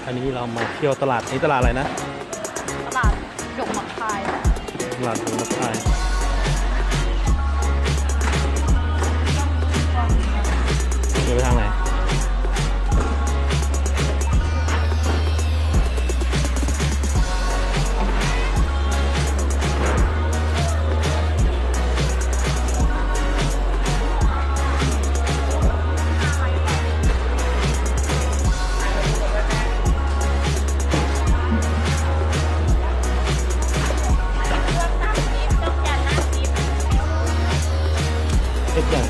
อันนี้เรามาเที่ยวตลาดนี้ตลาดอะไรนะตลาดหยกหมักคายตลาดหงส์พายเดินไปทางไหนเห็ดใหญ่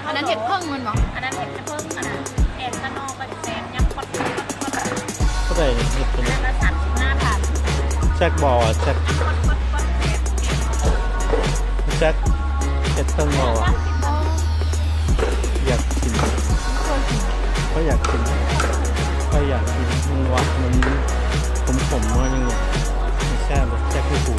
อันนั้นเห็ดเพิ่งมันเหรออันนั้นเห็ดเพิ่งอันนั้นแอนตะนอเป็นแซมยังคดเท่าไหร่เห็ดตัวนี้อันละ35,000แจ็คบอลอ่ะแจ็คแจ็คเห็ดเพิ่งบอลอ่ะอยากกินก็อยากกินก็อยากกินมันหวานมันขมๆว่ายังไงมันแซ่บแบบแจ็คที่หู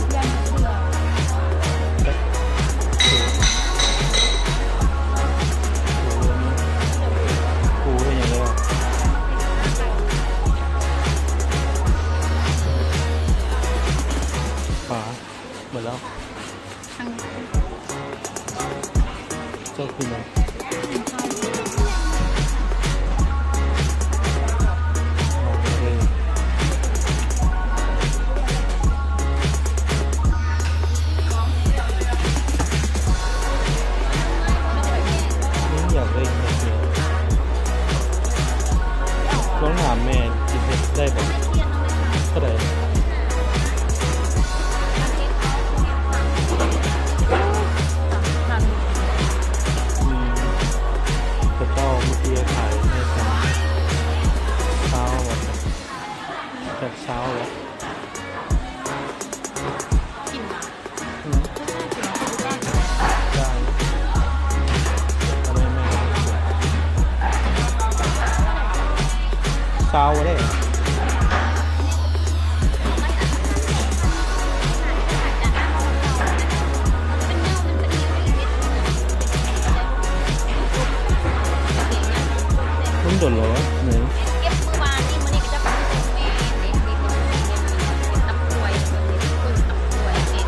หมดแล้วเจ้าคุณเลยอยากได้เดียวลองถามแม่กินได้ป่ะเท่าไหร่จากเช้าแล้วกินมาได้ทำไมแม่เช้าได้คุณโดนเหรอหนึ่งเก็บมือวานนี่มันนี่ก็จะเป็นแม่เด็กตำรวจคนตำรวจเนี่ย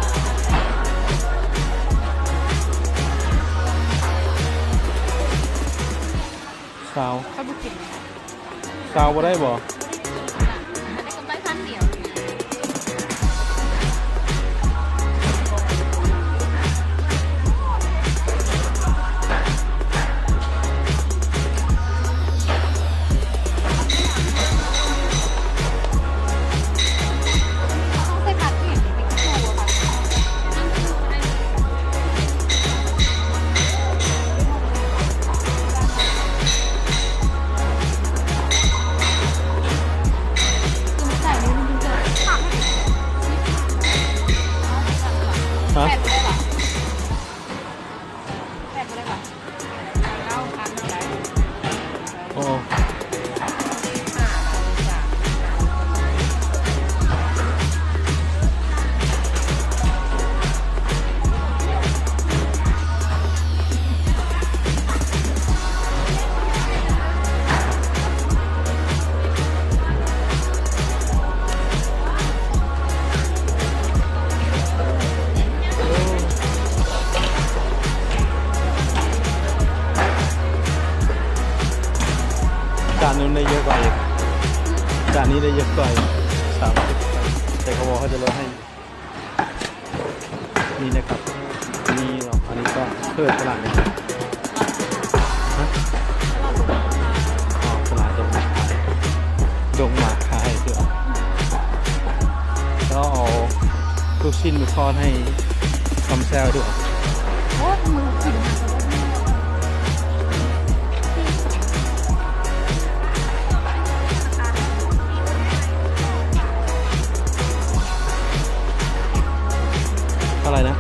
เช้าเขาบุกินเช้าบ่ได้บ่ได้กำไร1,000เดียวฮะโอ้จานนู้นได้เยอะกว่าอีกจานนี้ได้เยอะกว่าอีก30แต่เขาบอกเขาจะลดให้นี่นะครับนี่เราอันนี้ก็เพิ่มตลาดเลยฮะตลาดดงหมากคายเถอะแล้วเอาลูกชิ้นมาทอดให้คำแซวด้วยโอ้มือกินอะไรนะ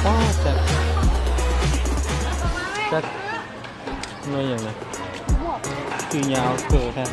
ว้าวจัดเงยอย่างไรคือยาวเกิดแค่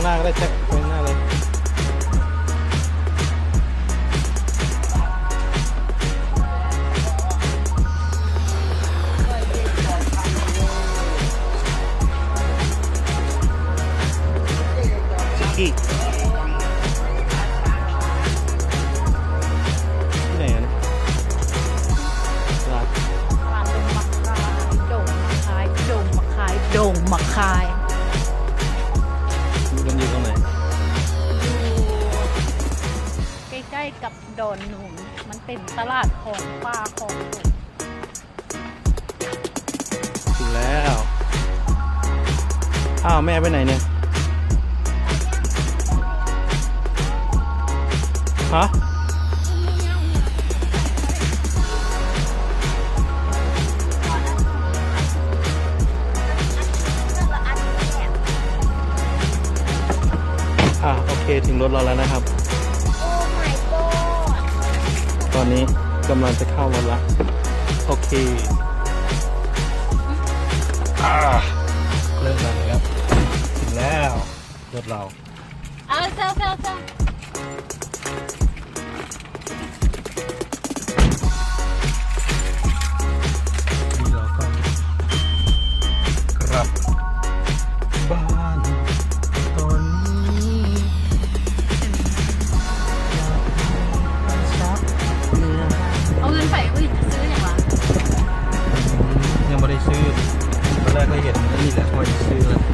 น้าก็ได้แจ็คไปข้างหน้าเลยชิคกี้ที่ไหนอ่ะตลาด ร้านโด่งมะคายโด่งมะคายโด่งมะคาย มันอยู่ตรงไหน อยู่ใกล้ๆกับดอนหนุนมันเป็นตลาดของป้าของหนู ถึงแล้ว อ้าว แม่ไปไหนเนี่ย ฮะ โอเค ถึงรถเราแล้วนะครับ โอ้ my god ตอนนี้กำลังจะเข้ารถละ โอเคเริ่มแล้วนะครับ ถึงแล้ว รถเรา เอาเซล